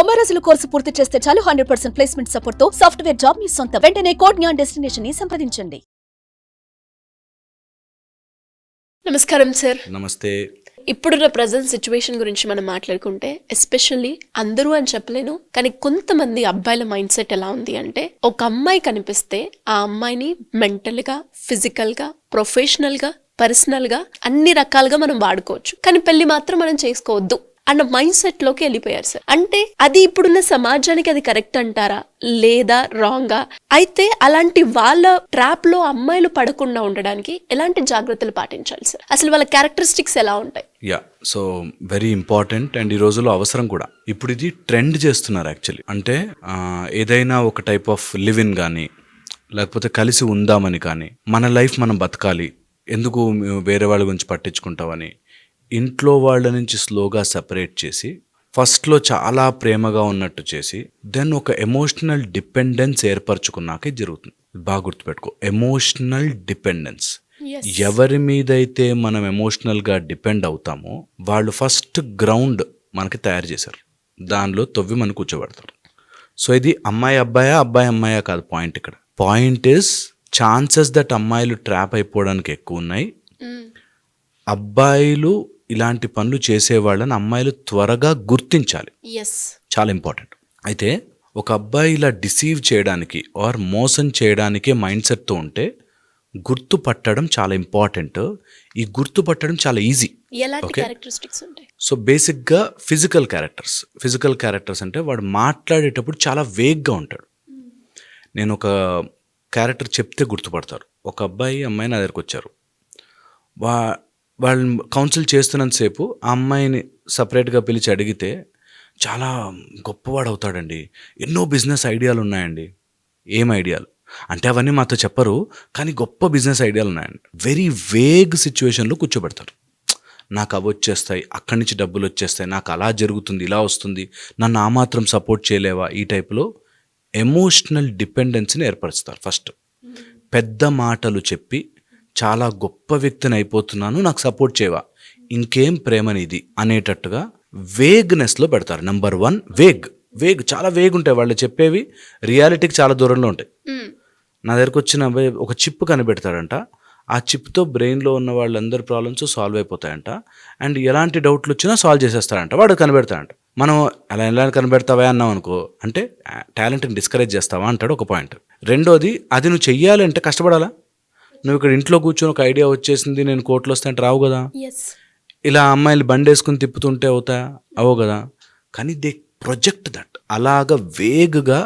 90 రోజుల కోర్సు పూర్తి చేస్తే చాలు 100% ప్లేస్మెంట్ సపోర్ట్ తో సాఫ్ట్వేర్ జాబ్ మీ సొంతం. వెంటనే కోడ్ జ్ఞాన్ డెస్టినేషన్ ని సంప్రదించండి. నమస్కారం సార్. నమస్తే. ఇప్పుడున్న ప్రజెంట్ సిచ్యువేషన్ గురించి మనం మాట్లాడుకుంటే ఎస్పెషల్లీ అందరూ అని చెప్పలేను, కానీ కొంతమంది అబ్బాయిల మైండ్ సెట్ ఎలా ఉంది అంటే, ఒక అమ్మాయి కనిపిస్తే ఆ అమ్మాయిని మెంటల్గా, ఫిజికల్గా, ప్రొఫెషనల్గా, పర్సనల్గా అన్ని రకాలుగా మనం వాడుకోవచ్చు, కానీ పెళ్లి మాత్రం మనం చేసుకోవద్దు అన్న మైండ్ సెట్ లోకి వెళ్ళిపోయారు సార్. అంటే అది ఇప్పుడున్న సమాజానికి అది కరెక్ట్ అంటారా లేదా రాంగా? అయితే అలాంటి వాళ్ళ ట్రాప్ లో అమ్మాయిలు పడకుండా ఉండడానికి ఎలాంటి జాగ్రత్తలు పాటించాలి సార్? అసలు వాళ్ళ క్యారెక్టరిస్టిక్స్ ఎలా ఉంటాయి? సో వెరీ ఇంపార్టెంట్ అండ్ ఈ రోజుల్లో అవసరం కూడా. ఇప్పుడు ఇది ట్రెండ్ చేస్తున్నారు యాక్చువల్లీ. అంటే ఏదైనా ఒక టైప్ ఆఫ్ లివ్ ఇన్ కానీ, లేకపోతే కలిసి ఉందామని కానీ, మన లైఫ్ మనం బతకాలి, ఎందుకు వేరే వాళ్ళ గురించి పట్టించుకుంటామని ఇంట్లో వాళ్ళ నుంచి స్లోగా సెపరేట్ చేసి, ఫస్ట్లో చాలా ప్రేమగా ఉన్నట్టు చేసి, దెన్ ఒక ఎమోషనల్ డిపెండెన్స్ ఏర్పరచుకున్నాక ఇది జరుగుతుంది. బాగా గుర్తుపెట్టుకో, ఎమోషనల్ డిపెండెన్స్. ఎవరి మీదైతే మనం ఎమోషనల్గా డిపెండ్ అవుతామో వాళ్ళు ఫస్ట్ గ్రౌండ్ మనకి తయారు చేశారు, దానిలో తవ్వి మనం కూర్చోబెడతారు. సో ఇది అమ్మాయి అబ్బాయా, అబ్బాయి అమ్మాయా కాదు పాయింట్. ఇక్కడ పాయింట్ ఇస్ ఛాన్సెస్ దట్ అమ్మాయిలు ట్రాప్ అయిపోవడానికి ఎక్కువ ఉన్నాయి. అబ్బాయిలు ఇలాంటి పనులు చేసేవాళ్ళని అమ్మాయిలు త్వరగా గుర్తించాలి, చాలా ఇంపార్టెంట్. అయితే ఒక అబ్బాయి ఇలా డిసీవ్ చేయడానికి ఆర్ మోసం చేయడానికే మైండ్ సెట్తో ఉంటే గుర్తుపట్టడం చాలా ఇంపార్టెంట్. ఈ గుర్తుపట్టడం చాలా ఈజీ. సో బేసిక్గా ఫిజికల్ క్యారెక్టర్స్ అంటే వాడు మాట్లాడేటప్పుడు చాలా వేగ్గా ఉంటాడు. నేను ఒక క్యారెక్టర్ చెప్తే గుర్తుపడతారు. ఒక అబ్బాయి అమ్మాయి నా దగ్గరకు వచ్చారు. వాళ్ళని కౌన్సిల్ చేస్తున్నంతసేపు ఆ అమ్మాయిని సపరేట్గా పిలిచి అడిగితే, చాలా గొప్పవాడు అవుతాడండి, ఎన్నో బిజినెస్ ఐడియాలు ఉన్నాయండి. ఏం ఐడియాలు అంటే అవన్నీ మాతో చెప్పరు, కానీ గొప్ప బిజినెస్ ఐడియాలు ఉన్నాయండి. వెరీ వేగ్ సిచ్యువేషన్లో కూర్చోబెడతారు. నాకు అవి వచ్చేస్తాయి, అక్కడి నుంచి డబ్బులు వచ్చేస్తాయి, నాకు అలా జరుగుతుంది, ఇలా వస్తుంది, నన్ను ఆ మాత్రం సపోర్ట్ చేయలేవా? ఈ టైప్లో ఎమోషనల్ డిపెండెన్సీని ఏర్పరుస్తారు. ఫస్ట్ పెద్ద మాటలు చెప్పి చాలా గొప్ప వ్యక్తిని అయిపోతున్నాను, నాకు సపోర్ట్ చేయవా, ఇంకేం ప్రేమనిది అనేటట్టుగా వేగ్నెస్లో పెడతారు. నెంబర్ 1 వేగ్ చాలా వేగ్ ఉంటాయి వాళ్ళు చెప్పేవి, రియాలిటీకి చాలా దూరంలో ఉంటాయి. నా దగ్గరకు వచ్చిన అబ్బాయి ఒక చిప్ కనిపెడతాడంట. ఆ చిప్తో బ్రెయిన్లో ఉన్న వాళ్ళందరి ప్రాబ్లమ్స్ సాల్వ్ అయిపోతాయంట. అండ్ ఎలాంటి డౌట్లు వచ్చినా సాల్వ్ చేసేస్తాడంట, వాడు కనిపెడతాడంట. మనం ఎలా కనిపెడతావా అన్నాం అనుకో, అంటే టాలెంట్ని డిస్కరేజ్ చేస్తావా అంటాడు ఒక పాయింట్. రెండోది, అది నువ్వు చెయ్యాలంటే కష్టపడాలా. నువ్వు ఇక్కడ ఇంట్లో కూర్చొని ఒక ఐడియా వచ్చేసింది, నేను కోర్టులో వస్తాయంటే రావు కదా. ఇలా అమ్మాయిలు బండి వేసుకుని తిప్పుతుంటే అవో కదా. కానీ దే ప్రొజెక్ట్ దట్. అలాగా వేగ్గా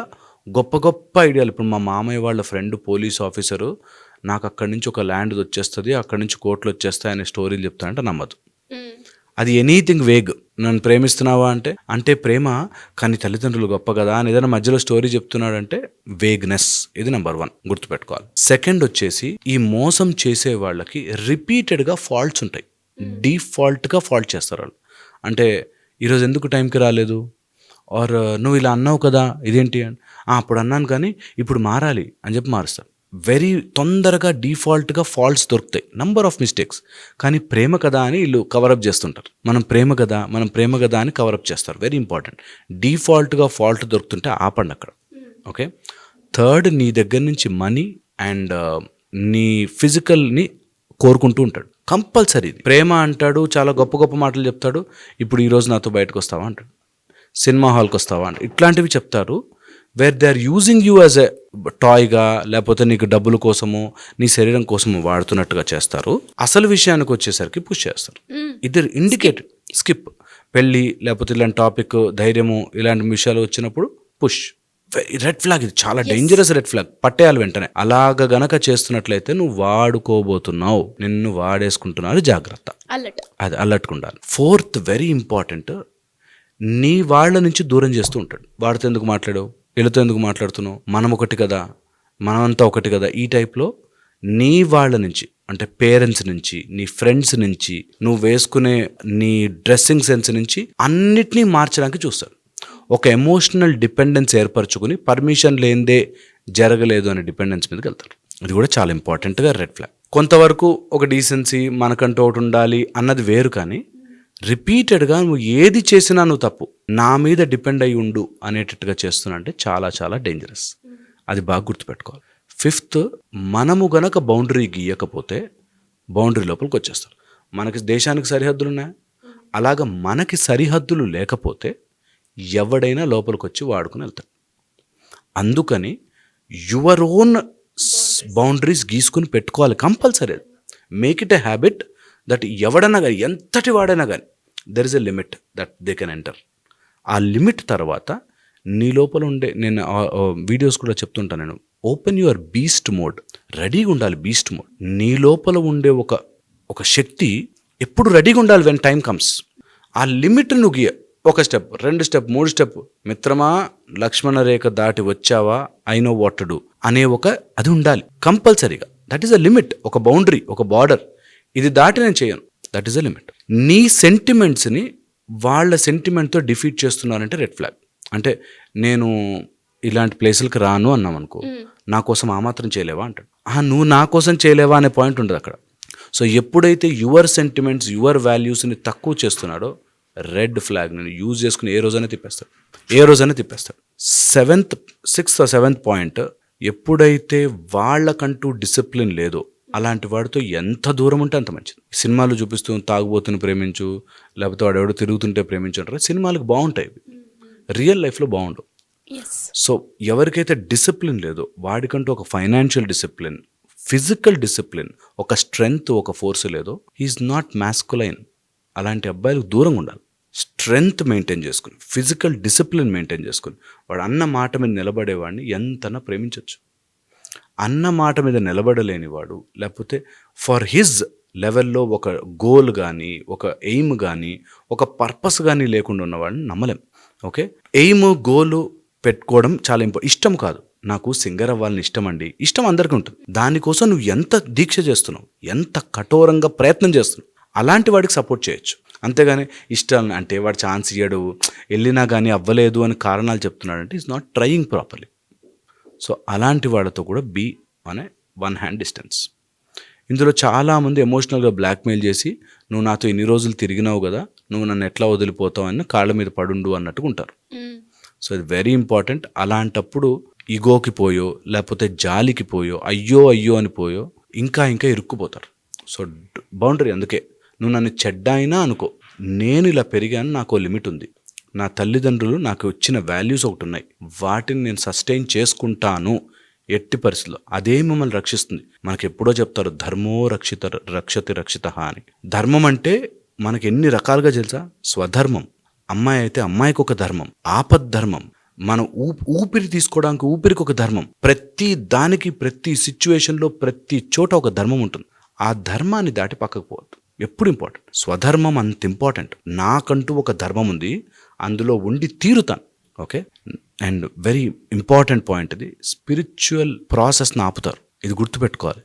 గొప్ప ఐడియాలు. ఇప్పుడు మా మామయ్య వాళ్ళ ఫ్రెండ్ పోలీస్ ఆఫీసరు, నాకు అక్కడి నుంచి ఒక ల్యాండ్ వచ్చేస్తుంది, అక్కడి నుంచి కోర్టులు వచ్చేస్తాయి అనే స్టోరీలు చెప్తానంటే నమ్మదు. అది ఎనీథింగ్ వేగ్. నన్ను ప్రేమిస్తున్నావా అంటే ప్రేమ, కానీ తల్లిదండ్రులు గొప్ప కదా అని ఏదైనా మధ్యలో స్టోరీ చెప్తున్నాడంటే వేగ్నెస్. ఇది నెంబర్ 1 గుర్తుపెట్టుకోవాలి. సెకండ్ వచ్చేసి, ఈ మోసం చేసే వాళ్ళకి రిపీటెడ్గా ఫాల్ట్స్ ఉంటాయి. డిఫాల్ట్గా ఫాల్ట్ చేస్తారు వాళ్ళు. అంటే ఈరోజు ఎందుకు టైంకి రాలేదు, ఆర్ నువ్వు ఇలా అన్నావు కదా, ఇదేంటి అని, అప్పుడు అన్నాను కానీ ఇప్పుడు మారాలి అని చెప్పి మారుస్తారు. వెరీ తొందరగా డిఫాల్ట్గా ఫాల్ట్స్ దొరుకుతాయి, నంబర్ ఆఫ్ మిస్టేక్స్. కానీ ప్రేమ కదా అని వీళ్ళు కవరప్ చేస్తుంటారు. మనం ప్రేమ కదా అని కవరప్ చేస్తారు. Very important. డిఫాల్ట్గా ఫాల్ట్ దొరుకుతుంటే ఆపండి అక్కడ. ఓకే. థర్డ్, నీ దగ్గర నుంచి మనీ అండ్ నీ ఫిజికల్ని కోరుకుంటూ ఉంటాడు కంపల్సరీ. ప్రేమ అంటాడు, చాలా గొప్ప మాటలు చెప్తాడు. ఇప్పుడు ఈరోజు నాతో బయటకు వస్తావా అంటాడు, సినిమా హాల్కి వస్తావా అంటాడు. ఇట్లాంటివి చెప్తారు. Where they are using you as a టాయ్గా, లేకపోతే నీకు డబ్బుల కోసమో నీ శరీరం కోసమో వాడుతున్నట్టుగా చేస్తారు. అసలు విషయానికి వచ్చేసరికి పుష్ చేస్తారు. ఇది ఇండికేట్ స్కిప్. పెళ్ళి లేకపోతే ఇలాంటి టాపిక్, ధైర్యము, ఇలాంటి విషయాలు వచ్చినప్పుడు పుష్. Red flag. ఇది చాలా డేంజరస్ రెడ్ ఫ్లాగ్, పట్టేయాలి వెంటనే. అలాగ గనక చేస్తున్నట్లయితే నువ్వు వాడుకోబోతున్నావు, నిన్ను వాడేసుకుంటున్నారు, జాగ్రత్త. అది అలర్ట్గా ఉండాలి. ఫోర్త్, వెరీ ఇంపార్టెంట్, నీ వాళ్ళ నుంచి దూరం చేస్తూ ఉంటాడు. వాడితో ఎందుకు మాట్లాడావు, వీళ్ళతో ఎందుకు మాట్లాడుతున్నావు, మనం ఒకటి కదా, మనమంతా ఒకటి కదా, ఈ టైప్లో నీ వాళ్ళ నుంచి, అంటే పేరెంట్స్ నుంచి, నీ ఫ్రెండ్స్ నుంచి, నువ్వు వేసుకునే నీ డ్రెస్సింగ్ సెన్స్ నుంచి అన్నిటినీ మార్చడానికి చూస్తాడు. ఒక ఎమోషనల్ డిపెండెన్స్ ఏర్పరచుకుని పర్మిషన్ లేనిదే జరగలేదు అనే డిపెండెన్స్ మీదకి వెళ్తారు. ఇది కూడా చాలా ఇంపార్టెంట్గా రెడ్ ఫ్లాగ్. కొంతవరకు ఒక డీసెన్సీ మనకంటూ ఒకటి ఉండాలి అన్నది వేరు, కానీ రిపీటెడ్గా నువ్వు ఏది చేసినా నువ్వు తప్పు, నా మీద డిపెండ్ అయి ఉండు అనేటట్టుగా చేస్తున్నా అంటే చాలా చాలా డేంజరస్. అది బాగా గుర్తుపెట్టుకోవాలి. 5th, మనము గనక బౌండరీ గీయకపోతే బౌండరీ లోపలికి వచ్చేస్తారు. మనకి దేశానికి సరిహద్దులు ఉన్నాయి, అలాగ మనకి సరిహద్దులు లేకపోతే ఎవడైనా లోపలికి వచ్చి వాడుకుని వెళ్తాడు. అందుకని యువర్ ఓన్ బౌండరీస్ గీసుకుని పెట్టుకోవాలి compulsory. Make it a habit that ఎవడన్నా కానీ, ఎంతటి వాడైనా కానీ, there is a limit that they can enter. ఆ లిమిట్ తర్వాత నీ లోపల ఉండే, నేను వీడియోస్ కూడా చెప్తుంటాను నేను, ఓపెన్ యువర్ బీస్ట్ మోడ్. రెడీగా ఉండాలి బీస్ట్ మోడ్. నీ లోపల ఉండే ఒక శక్తి ఎప్పుడు రెడీగా ఉండాలి. వెన్ టైం కమ్స్ ఆ లిమిట్ నువ్వు గీయ. 1 స్టెప్, 2 స్టెప్, 3 స్టెప్, మిత్రమా లక్ష్మణ రేఖ దాటి వచ్చావా, I know what to do అనే అది ఉండాలి కంపల్సరీగా. దట్ ఈస్ అ లిమిట్, ఒక బౌండరీ, ఒక బార్డర్. ఇది దాటి నేను చేయను, దట్ ఈస్ అ లిమిట్. నీ సెంటిమెంట్స్ని వాళ్ళ సెంటిమెంట్తో డిఫీట్ చేస్తున్నారంటే రెడ్ ఫ్లాగ్. అంటే నేను ఇలాంటి ప్లేసులకి రాను అన్నాం అనుకో, నా కోసం ఆ మాత్రం చేయలేవా అంటాడు. నువ్వు నా కోసం చేయలేవా అనే పాయింట్ ఉండదు అక్కడ. సో ఎప్పుడైతే యువర్ సెంటిమెంట్స్, యువర్ వాల్యూస్ని తక్కువ చేస్తున్నాడో రెడ్ ఫ్లాగ్ నేను యూజ్ చేసుకుని ఏ రోజైనా తిప్పేస్తాడు. 6th or 7th పాయింట్, ఎప్పుడైతే వాళ్ళకంటూ డిసిప్లిన్ లేదో అలాంటి వాడితో ఎంత దూరం ఉంటే అంత మంచిది. సినిమాలు చూపిస్తూ తాగుబోతుని ప్రేమించు, లేకపోతే వాడు ఎవడో తిరుగుతుంటే ప్రేమించు అంటారు. సినిమాలకు బాగుంటాయి, రియల్ లైఫ్లో బాగుండవు. సో ఎవరికైతే డిసిప్లిన్ లేదో వాడికంటూ ఒక ఫైనాన్షియల్ డిసిప్లిన్, ఫిజికల్ డిసిప్లిన్, ఒక స్ట్రెంగ్త్, ఒక ఫోర్స్ లేదో, హీఈస్ నాట్ మ్యాస్కులైన్. అలాంటి అబ్బాయిలకు దూరంగా ఉండాలి. స్ట్రెంగ్త్ మెయింటైన్ చేసుకుని, ఫిజికల్ డిసిప్లిన్ మెయింటైన్ చేసుకుని, వాడు అన్న మాట మీద నిలబడేవాడిని ఎంతనా ప్రేమించవచ్చు. అన్న మాట మీద నిలబడలేని వాడు, లేకపోతే ఫర్ హిజ్ లెవెల్లో ఒక గోల్ కానీ, ఒక ఎయిమ్ కానీ, ఒక పర్పస్ కానీ లేకుండా ఉన్నవాడిని నమ్మలేం. ఓకే, ఎయిమ్, గోలు పెట్టుకోవడం చాలా ఇష్టం కాదు. నాకు సింగర్ అవ్వాలని ఇష్టం అండి, ఇష్టం అందరికీ ఉంటుంది. దానికోసం నువ్వు ఎంత దీక్ష చేస్తున్నావు, ఎంత కఠోరంగా ప్రయత్నం చేస్తున్నావు, అలాంటి వాడికి సపోర్ట్ చేయొచ్చు. అంతేగాని ఇష్టాలను, అంటే వాడు ఛాన్స్ ఇయ్యడు, వెళ్ళినా కానీ అవ్వలేదు అని కారణాలు చెప్తున్నాడంటే is not trying properly. So అలాంటి వాళ్ళతో కూడా బీ అనే 1 హ్యాండ్ డిస్టెన్స్. ఇందులో చాలామంది ఎమోషనల్గా బ్లాక్మెయిల్ చేసి, నువ్వు నాతో ఇన్ని రోజులు తిరిగినావు కదా, నువ్వు నన్ను ఎట్లా వదిలిపోతావు అని కాళ్ళ మీద పడుండు అన్నట్టుగా ఉంటారు. సో ఇది వెరీ ఇంపార్టెంట్. అలాంటప్పుడు ఈగోకి పోయో, లేకపోతే జాలికి పోయో, అయ్యో అని పోయో ఇంకా ఇరుక్కుపోతారు. So boundary. అందుకే నువ్వు నన్ను చెడ్డ అయినా అనుకో, నేను ఇలా పెరిగాను, నాకు లిమిట్ ఉంది, నా తల్లిదండ్రులు నాకు వచ్చిన వాల్యూస్ ఒకటి ఉన్నాయి, వాటిని నేను సస్టైన్ చేసుకుంటాను ఎట్టి పరిస్థితుల్లో. అదే మిమ్మల్ని రక్షిస్తుంది. మనకి ఎప్పుడో చెప్తారు, ధర్మో రక్షతి రక్షిత అని. ధర్మం అంటే మనకి ఎన్ని రకాలుగా తెలుసా? స్వధర్మం. అమ్మాయి అయితే అమ్మాయికి ఒక ధర్మం, ఆపద్ధర్మం. మనం ఊపిరి తీసుకోవడానికి ఊపిరికి ఒక ధర్మం. ప్రతి దానికి, ప్రతి సిచ్యువేషన్లో, ప్రతి చోట ఒక ధర్మం ఉంటుంది. ఆ ధర్మాన్ని దాటి పక్కకు పోవద్దు. ఎప్పుడు ఇంపార్టెంట్. స్వధర్మం అంత ఇంపార్టెంట్. నాకంటూ ఒక ధర్మం ఉంది, అందులో ఉండి తీరుతాను. Okay, and very important point ఇది. స్పిరిచువల్ ప్రాసెస్ని ఆపుతారు, ఇది గుర్తుపెట్టుకోవాలి.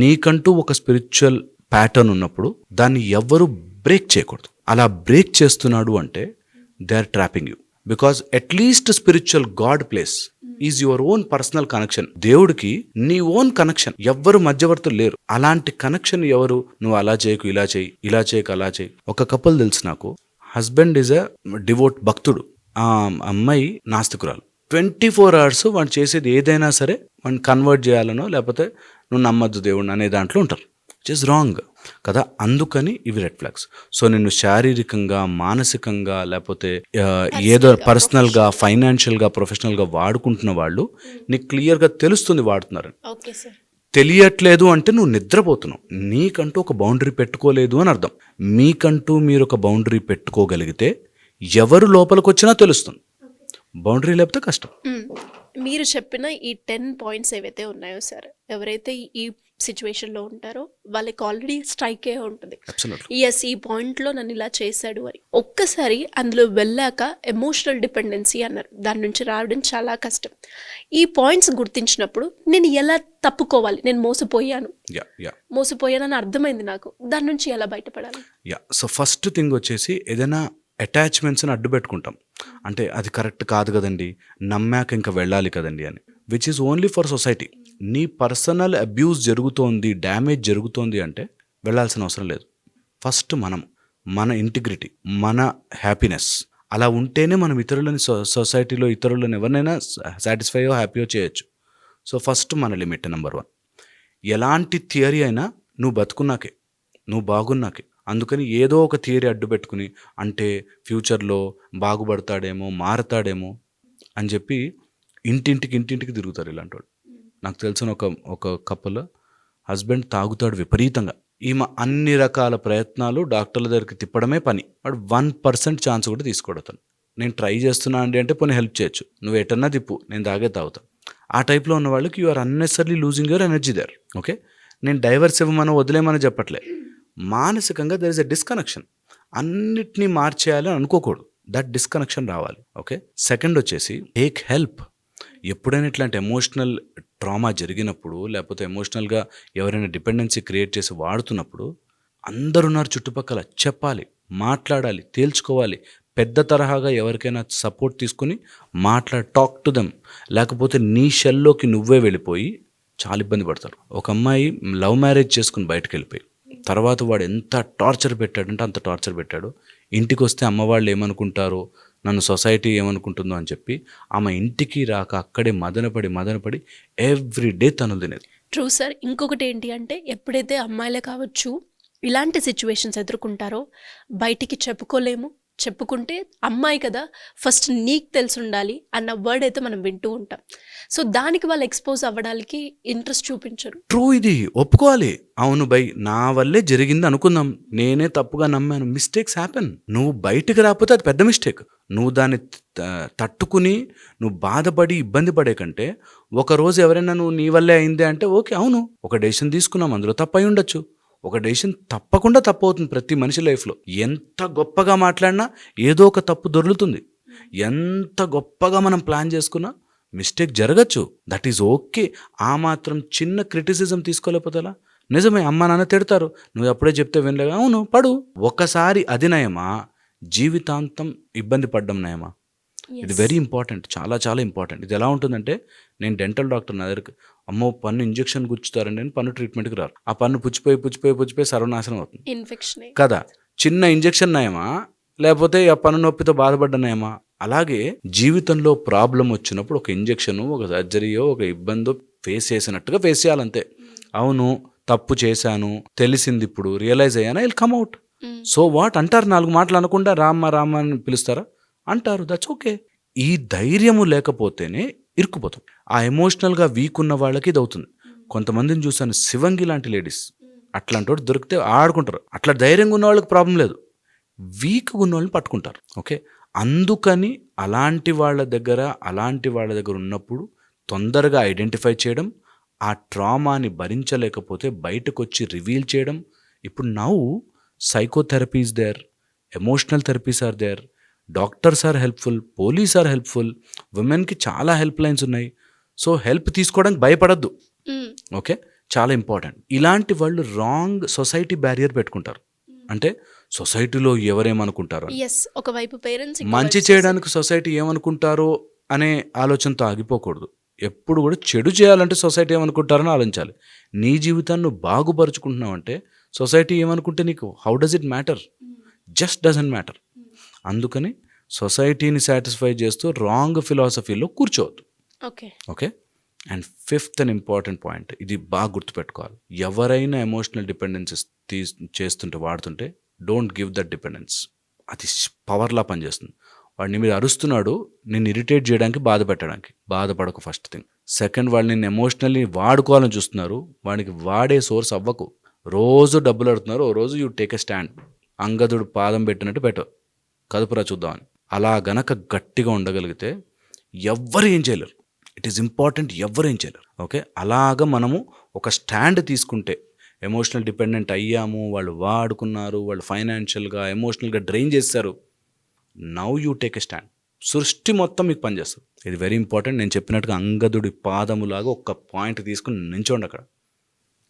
నీకంటూ ఒక స్పిరిచువల్ ప్యాటర్న్ ఉన్నప్పుడు దాన్ని ఎవ్వరూ బ్రేక్ చేయకూడదు. అలా బ్రేక్ చేస్తున్నాడు అంటే they are trapping you. Because at least spiritual god place is your own personal connection. దేవుడికి నీ ఓన్ కనెక్షన్, ఎవ్వరు మధ్యవర్తులు లేరు. అలాంటి కనెక్షన్ ఎవరు? నువ్వు అలా చేయకు, ఇలా చేయి, ఇలా చేయకు, అలా చేయి. ఒక కపుల్ తెలుసు నాకు, హస్బెండ్ ఈజ్ అ డివోట్ భక్తుడు, ఆ అమ్మాయి నాస్తికురాలు. 24 hours వాడు చేసేది ఏదైనా సరే వాడిని కన్వర్ట్ చేయాలనో, లేకపోతే నువ్వు నమ్మద్దు దేవుడిని అనే దాంట్లో ఉంటారు. విచ్ ఇస్ రాంగ్ కదా. అందుకని ఇవి రెడ్ ఫ్లాగ్స్. సో నిన్ను శారీరకంగా, మానసికంగా, లేకపోతే ఏదో పర్సనల్గా, ఫైనాన్షియల్గా, ప్రొఫెషనల్గా వాడుకుంటున్న వాళ్ళు నీకు క్లియర్గా తెలుస్తుంది వాడుతున్నారని. తెలియట్లేదు అంటే నువ్వు నిద్రపోతున్నావు. నీకంటూ ఒక బౌండరీ పెట్టుకోలేదు అని అర్థం. మీకంటూ మీరు ఒక బౌండరీ పెట్టుకోగలిగితే ఎవరు లోపలికి వచ్చినా తెలుస్తుంది. బౌండరీ లేకపోతే కష్టం. మీరు చెప్పిన ఈ 10 పాయింట్స్ ఏవైతే ఉన్నాయో సార్, ఎవరైతే ఈ సిచ్యువేషన్లో ఉంటారో వాళ్ళకి ఆల్రెడీ స్ట్రైక్ అయ్యే ఉంటుంది, ఎస్ ఈ పాయింట్లో నన్ను ఇలా చేశాడు అని. ఒక్కసారి అందులో వెళ్ళాక ఎమోషనల్ డిపెండెన్సీ అన్నారు, దాని నుంచి రావడం చాలా కష్టం. ఈ పాయింట్స్ గుర్తించినప్పుడు నేను ఎలా తప్పుకోవాలి, నేను మోసపోయానని అర్థమైంది నాకు, దాని నుంచి ఎలా బయటపడాలి? సో ఫస్ట్ థింగ్ వచ్చేసి, ఏదైనా అటాచ్మెంట్స్ని అడ్డు పెట్టుకుంటాం. అంటే అది కరెక్ట్ కాదు కదండి, నమ్మాక ఇంకా వెళ్ళాలి కదండి అని, which is only for society. నీ పర్సనల్ అబ్యూస్ జరుగుతోంది, డ్యామేజ్ జరుగుతోంది అంటే వెళ్ళాల్సిన అవసరం లేదు. ఫస్ట్ మన ఇంటిగ్రిటీ, మన హ్యాపీనెస్, అలా ఉంటేనే మనం ఇతరులని సొసైటీలో ఇతరులను ఎవరినైనా సాటిస్ఫైయో హ్యాపీయో చేయొచ్చు. సో ఫస్ట్ మన లిమిట్ నెంబర్ 1. ఎలాంటి థియరీ అయినా నువ్వు బతుకున్నాకే, నువ్వు బాగున్నాకే. అందుకని ఏదో ఒక థియరీ అడ్డు పెట్టుకుని అంటే ఫ్యూచర్లో బాగుపడతాడేమో మారతాడేమో అని చెప్పి ఇంటింటికి తిరుగుతారు ఇలాంటి వాళ్ళు. నాకు తెలిసిన ఒక కపుల్, హస్బెండ్ తాగుతాడు విపరీతంగా, ఈమె అన్ని రకాల ప్రయత్నాలు డాక్టర్ల దగ్గరికి తిప్పడమే పని. వాడు 1% ఛాన్స్ కూడా తీసుకోవడతాను. నేను ట్రై చేస్తున్నా అండి అంటే పోనీ హెల్ప్ చేయొచ్చు, నువ్వు ఎటన్నా తిప్పు నేను తాగుతా. ఆ టైప్లో ఉన్న వాళ్ళకి you are unnecessarily losing your energy there. Okay, నేను డైవర్స్ ఇవ్వమని వదిలేమని చెప్పట్లే. మానసికంగా దర్ ఇస్ ఎ డిస్కనెక్షన్. అన్నిటినీ మార్చేయాలని అనుకోకూడదు, దట్ డిస్కనెక్షన్ రావాలి. ఓకే, సెకండ్ వచ్చేసి టేక్ హెల్ప్. ఎప్పుడైనా ఇట్లాంటి ఎమోషనల్ ట్రామా జరిగినప్పుడు, లేకపోతే ఎమోషనల్గా ఎవరైనా డిపెండెన్సీ క్రియేట్ చేసి వాడుతున్నప్పుడు అందరున్నారు చుట్టుపక్కల, చెప్పాలి, మాట్లాడాలి, తేల్చుకోవాలి. పెద్ద తరహాగా ఎవరికైనా సపోర్ట్ తీసుకుని టాక్ టు దెమ్. లేకపోతే నీ షెల్లోకి నువ్వే వెళ్ళిపోయి చాలా ఇబ్బంది పడతారు. ఒక అమ్మాయి లవ్ మ్యారేజ్ చేసుకుని బయటకు వెళ్ళిపోయి తర్వాత వాడు ఎంత టార్చర్ పెట్టాడంటే అంత టార్చర్ పెట్టాడు. ఇంటికి వస్తే అమ్మ వాళ్ళు ఏమనుకుంటారో, నన్ను సొసైటీ ఏమనుకుంటుందో అని చెప్పి ఆమె ఇంటికి రాక అక్కడే మదనపడి ఎవ్రీ డే తను తినేది. True sir. ఇంకొకటి ఏంటి అంటే, ఎప్పుడైతే అమ్మాయిలే కావచ్చు ఇలాంటి సిచ్యువేషన్స్ ఎదుర్కొంటారో బయటికి చెప్పుకుంటే అమ్మాయి కదా ఫస్ట్ నీకు తెలిసి ఉండాలి అన్న వర్డ్ అయితే మనం వింటూ ఉంటాం. సో దానికి వాళ్ళు ఎక్స్పోజ్ అవ్వడానికి ఇంట్రెస్ట్ చూపించరు. ట్రూ, ఇది ఒప్పుకోవాలి. అవును బై, నా వల్లే జరిగింది అనుకుందాం, నేనే తప్పుగా నమ్మాను. Mistakes happen. నువ్వు బయటికి రాకపోతే అది పెద్ద మిస్టేక్. నువ్వు దాన్ని తట్టుకుని నువ్వు బాధపడి ఇబ్బంది పడే కంటే ఒకరోజు ఎవరైనా నువ్వు నీ వల్లే అయిందే అంటే ఓకే, అవును ఒక డెసిషన్ తీసుకున్నాం, అందులో తప్పు అయి ఉండొచ్చు. ఒక డెసిషన్ తప్పకుండా తప్పు అవుతుంది ప్రతి మనిషి లైఫ్లో. ఎంత గొప్పగా మాట్లాడినా ఏదో ఒక తప్పు దొరుకుతుంది. ఎంత గొప్పగా మనం ప్లాన్ చేసుకున్నా మిస్టేక్ జరగచ్చు, దట్ ఈజ్ ఓకే. ఆ మాత్రం చిన్న క్రిటిసిజం తీసుకోలేకపోతే ఎలా? నిజమే, అమ్మ నాన్న తిడతారు, నువ్వు అప్పుడే చెప్తే వినలేగా, అవును పడు. ఒకసారి అది నయమా, జీవితాంతం ఇబ్బంది పడ్డం నయమా? ఇది వెరీ ఇంపార్టెంట్, చాలా చాలా ఇంపార్టెంట్. ఇది ఎలా ఉంటుందంటే, నేను డెంటల్ డాక్టర్, నా దగ్గరికి అమ్మో పన్ను ఇంజెక్షన్ గుచ్చుతారండి అని పన్ను ట్రీట్మెంట్కి రారు. ఆ పన్ను పుచ్చిపోయి సర్వనాశనం అవుతుంది, ఇన్ఫెక్షన్ కదా. చిన్న ఇంజెక్షన్ నయమా, లేకపోతే ఆ పన్ను నొప్పితో బాధపడ్డ నయమా? అలాగే జీవితంలో ప్రాబ్లం వచ్చినప్పుడు ఒక ఇంజెక్షన్, ఒక సర్జరీయో, ఒక ఇబ్బందో ఫేస్ చేసినట్టుగా ఫేస్ చేయాలంతే. అవును తప్పు చేశాను, తెలిసింది, ఇప్పుడు రియలైజ్ అయ్యానా, I'll come out. So what అంటారు, 4 మాటలు అనకుండా రామ్మ అని పిలుస్తారా? అంటారు, దట్స్ ఓకే. ఈ ధైర్యము లేకపోతేనే ఇరుక్కుపోతాం. ఆ ఎమోషనల్గా వీక్ ఉన్న వాళ్ళకి ఇది అవుతుంది. కొంతమందిని చూసాను, శివంగి లాంటి లేడీస్, అట్లాంటి వాడు దొరికితే ఆడుకుంటారు. అట్లా ధైర్యంగా ఉన్న వాళ్ళకి ప్రాబ్లం లేదు, వీక్గా ఉన్న వాళ్ళని పట్టుకుంటారు. ఓకే, అందుకని అలాంటి వాళ్ళ దగ్గర ఉన్నప్పుడు తొందరగా ఐడెంటిఫై చేయడం, ఆ ట్రామాని భరించలేకపోతే బయటకు వచ్చి రివీల్ చేయడం. ఇప్పుడు now psychotherapy is there, emotional therapies are there, doctors are helpful, police are helpful, విమెన్కి చాలా హెల్ప్ లైన్స్ ఉన్నాయి. సో హెల్ప్ తీసుకోవడానికి భయపడద్దు. ఓకే, చాలా ఇంపార్టెంట్. ఇలాంటి వాళ్ళు రాంగ్ సొసైటీ బ్యారియర్ పెట్టుకుంటారు. అంటే సొసైటీలో ఎవరేమనుకుంటారో, ఒకవైపు పేరెంట్స్ మంచి చేయడానికి సొసైటీ ఏమనుకుంటారో అనే ఆలోచనతో ఆగిపోకూడదు. ఎప్పుడు కూడా చెడు చేయాలంటే సొసైటీ ఏమనుకుంటారని ఆలోచించాలి. నీ జీవితాన్ని నువ్వు బాగుపరుచుకుంటున్నావు అంటే సొసైటీ ఏమనుకుంటే నీకు how does it matter? Just doesn't matter. అందుకని సొసైటీని సాటిస్ఫై చేస్తూ రాంగ్ ఫిలాసఫీలో కూర్చోవద్దు. Okay, and 5th and important point, ఇది బాగా గుర్తుపెట్టుకోవాలి. ఎవరైనా ఎమోషనల్ డిపెండెన్సెస్ వాడుతుంటే డోంట్ గివ్ దట్ డిపెండెన్స్. అది పవర్లా పనిచేస్తుంది. వాడు నీ మీద అరుస్తున్నాడు నిన్ను ఇరిటేట్ చేయడానికి, బాధ పెట్టడానికి. బాధపడకు ఫస్ట్ థింగ్. సెకండ్, వాళ్ళు నిన్ను ఎమోషనల్లీ వాడుకోవాలని చూస్తున్నారు, వాడికి వాడే సోర్స్ అవ్వకు. రోజు డబ్బులు అడుగుతున్నారు, ఓ రోజు యూ టేక్ ఎ స్టాండ్. అంగదుడు పాదం పెట్టినట్టు పెట్టు, కదుపురా చూద్దామని. అలా గనక గట్టిగా ఉండగలిగితే ఎవ్వరు ఏం చేయలేరు. ఇట్ ఈస్ ఇంపార్టెంట్, ఎవ్వరు ఏం చేయలేరు. ఓకే, అలాగ మనము ఒక స్టాండ్ తీసుకుంటే, ఎమోషనల్ డిపెండెంట్ అయ్యాము, వాళ్ళు వాడుకున్నారు, వాళ్ళు ఫైనాన్షియల్గా ఎమోషనల్గా డ్రైన్ చేస్తారు, now you take a stand. సృష్టి మొత్తం మీకు పనిచేస్తుంది. ఇది వెరీ ఇంపార్టెంట్. నేను చెప్పినట్టుగా అంగదుడి పాదములాగా ఒక పాయింట్ తీసుకుని నించోండి, అక్కడ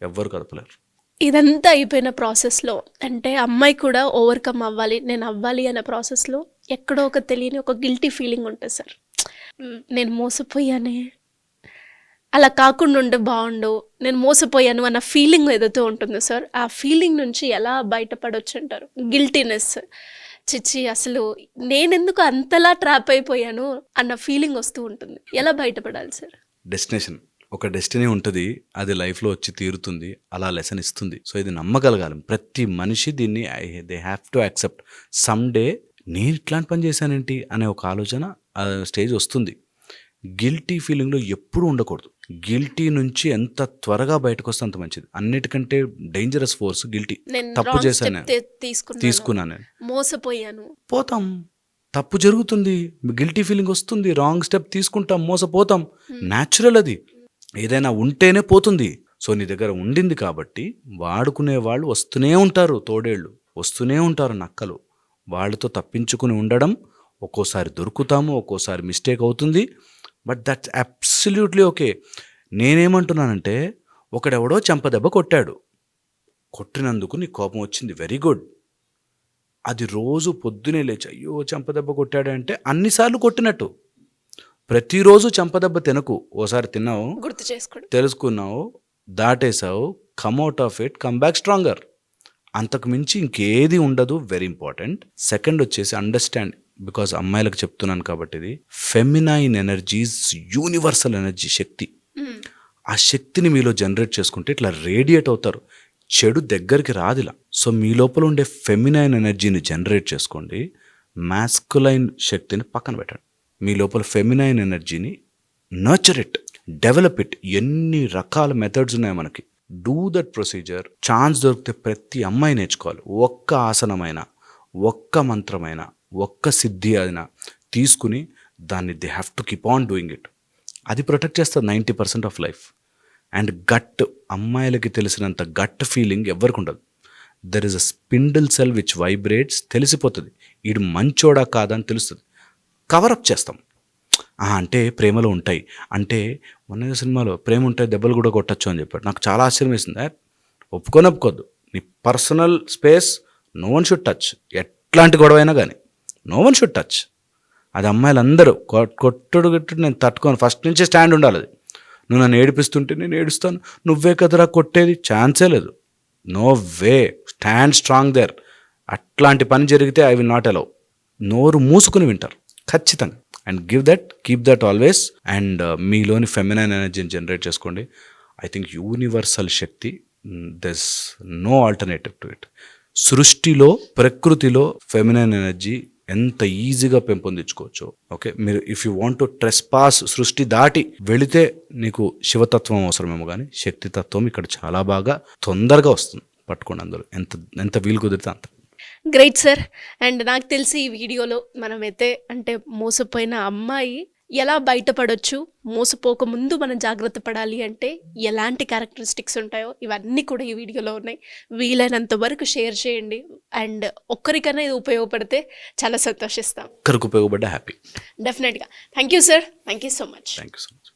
ఎవ్వరు కదపలేరు. ఇదంతా అయిపోయిన ప్రాసెస్లో, అంటే అమ్మాయి కూడా ఓవర్కమ్ అవ్వాలి, నేను అవ్వాలి అనే ప్రాసెస్లో ఎక్కడో ఒక తెలియని ఒక గిల్టీ ఫీలింగ్ ఉంటుంది సార్. నేను మోసపోయానే, అలా కాకుండా ఉంటే బాగుండు, నేను మోసపోయాను అన్న ఫీలింగ్ ఏదైతే ఉంటుందో సార్, ఆ ఫీలింగ్ నుంచి ఎలా బయటపడవచ్చు అంటారు? గిల్టీనెస్ చిచ్చి అసలు నేనెందుకు అంతలా ట్రాప్ అయిపోయాను అన్న ఫీలింగ్ వస్తూ ఉంటుంది. ఎలా బయటపడాలి సార్? డెస్టినేషన్, ఒక డెస్టినీ ఉంటుంది, అది లైఫ్లో వచ్చి తీరుతుంది, అలా లెసన్ ఇస్తుంది. సో ఇది నమ్మగలగాలి ప్రతి మనిషి. దీన్ని they have to accept some day నేను ఇట్లాంటి పని చేశానేంటి అనే ఒక ఆలోచన స్టేజ్ వస్తుంది. గిల్టీ ఫీలింగ్లో ఎప్పుడూ ఉండకూడదు. గిల్టీ నుంచి ఎంత త్వరగా బయటకు వస్తే అంత మంచిది. అన్నిటికంటే డేంజరస్ ఫోర్స్ గిల్టీ. నేను తప్పు wrong చేశాను, step తీసుకున్నాను, మోసపోయాను. పోతాం, తప్పు జరుగుతుంది, గిల్టీ ఫీలింగ్ వస్తుంది, రాంగ్ స్టెప్ తీసుకుంటాం, మోసపోతాం, న్యాచురల్ అది. ఏదైనా ఉంటేనే పోతుంది. సో నీ దగ్గర ఉండింది కాబట్టి వాడుకునే వాళ్ళు వస్తూనే ఉంటారు, తోడేళ్ళు వస్తూనే ఉంటారు, నక్కలు. వాళ్ళతో తప్పించుకుని ఉండడం, ఒక్కోసారి దొరుకుతాము, ఒక్కోసారి మిస్టేక్ అవుతుంది, బట్ దట్స్ అబ్సల్యూట్లీ ఓకే. నేనేమంటున్నానంటే, ఒకడెవడో చెంపదెబ్బ కొట్టాడు, కొట్టినందుకు నీ కోపం వచ్చింది, వెరీ గుడ్. అది రోజు పొద్దునే లేచి అయ్యో చెంపదెబ్బ కొట్టాడు అంటే అన్నిసార్లు కొట్టినట్టు. ప్రతిరోజు చెంపదెబ్బ తినకు. ఓసారి తిన్నావు, గుర్తు చేసుకోండి, తెలుసుకున్నావు, దాటేసావు, come out of it, come back stronger. అంతకు మించి ఇంకేది ఉండదు. Very important. సెకండ్ వచ్చేసి అండర్స్టాండ్, బికాజ్ అమ్మాయిలకు చెప్తున్నాను కాబట్టి, ఇది feminine energies universal energy, shakti. ఆ శక్తిని మీలో జనరేట్ చేసుకుంటే ఇట్లా రేడియేట్ అవుతారు, చెడు దగ్గరికి రాదిలా. సో మీ లోపల ఉండే ఫెమినైన్ ఎనర్జీని జనరేట్ చేసుకోండి, మాస్కులైన్ శక్తిని పక్కన పెట్టండి. మీ లోపల ఫెమినైన్ ఎనర్జీని నర్చర్ ఇట్, డెవలప్ ఇట్. ఎన్ని రకాల మెథడ్స్ ఉన్నాయి మనకి. Do that procedure. ఛాన్స్ దొరికితే ప్రతి అమ్మాయి నేర్చుకోవాలి. ఒక్క ఆసనమైనా, ఒక్క మంత్రమైనా, ఒక్క సిద్ధి అయినా తీసుకుని దాన్ని they have to keep on doing it. అది ప్రొటెక్ట్ చేస్తుంది 90% ఆఫ్ లైఫ్. అండ్ గట్, అమ్మాయిలకి తెలిసినంత గట్ ఫీలింగ్ ఎవరికి ఉండదు. There is a spindle cell which vibrates. తెలిసిపోతుంది ఈడు మంచోడా కాదా అని తెలుస్తుంది. కవరప్ చేస్తాం. అంటే ప్రేమలో ఉంటాయి అంటే, మొన్న సినిమాలో ప్రేమ ఉంటే దెబ్బలు కూడా కొట్టచ్చు అని చెప్పాడు. నాకు చాలా ఆశ్చర్యం వేసింది. ఒప్పుకోద్దు, నీ personal space no one should touch. ఎట్లాంటి గొడవ అయినా కానీ నో వన్ షుడ్ టచ్. అది అమ్మాయిలందరూ కొట్టుడు నేను తట్టుకోను, ఫస్ట్ నుంచి స్టాండ్ ఉండాలి. అది నువ్వు నన్ను ఏడిపిస్తుంటే నేను ఏడుస్తాను, నువ్వే కదరా కొట్టేది, ఛాన్సే లేదు. No way, stand strong there. అట్లాంటి పని జరిగితే ఐ విల్ నాట్ అలౌ. నోరు మూసుకుని వింటారు ఖచ్చితంగా. And give that, keep that always. And మీలోని ఫెమినైన్ ఎనర్జీని జనరేట్ చేసుకోండి. I think universal shakti, there's no alternative to it. సృష్టిలో, ప్రకృతిలో ఫెమినైన్ ఎనర్జీ ఎంత ఈజీగా పెంపొందించుకోవచ్చు. ఓకే, మీరు if you want to trespass, సృష్టి దాటి వెళితే నీకు శివతత్వం అవసరమేమో, కానీ శక్తితత్వం ఇక్కడ చాలా బాగా తొందరగా వస్తుంది. పట్టుకోండి అందరూ, ఎంత వీలు కుదిరితే అంత. Great sir. అండ్ నాకు తెలిసి ఈ వీడియోలో మనమైతే అంటే మోసపోయిన అమ్మాయి ఎలా బయటపడొచ్చు, మోసపోక ముందు మనం జాగ్రత్త పడాలి అంటే ఎలాంటి క్యారెక్టరిస్టిక్స్ ఉంటాయో ఇవన్నీ కూడా ఈ వీడియోలో ఉన్నాయి. వీలైనంత వరకు షేర్ చేయండి. అండ్ ఒక్కరికైనా ఇది ఉపయోగపడితే చాలా సంతోషిస్తాం. ఒక్కరికి ఉపయోగపడ్డ హ్యాపీ. డెఫినెట్గా. Thank you sir. Thank you so much. Thank you so much.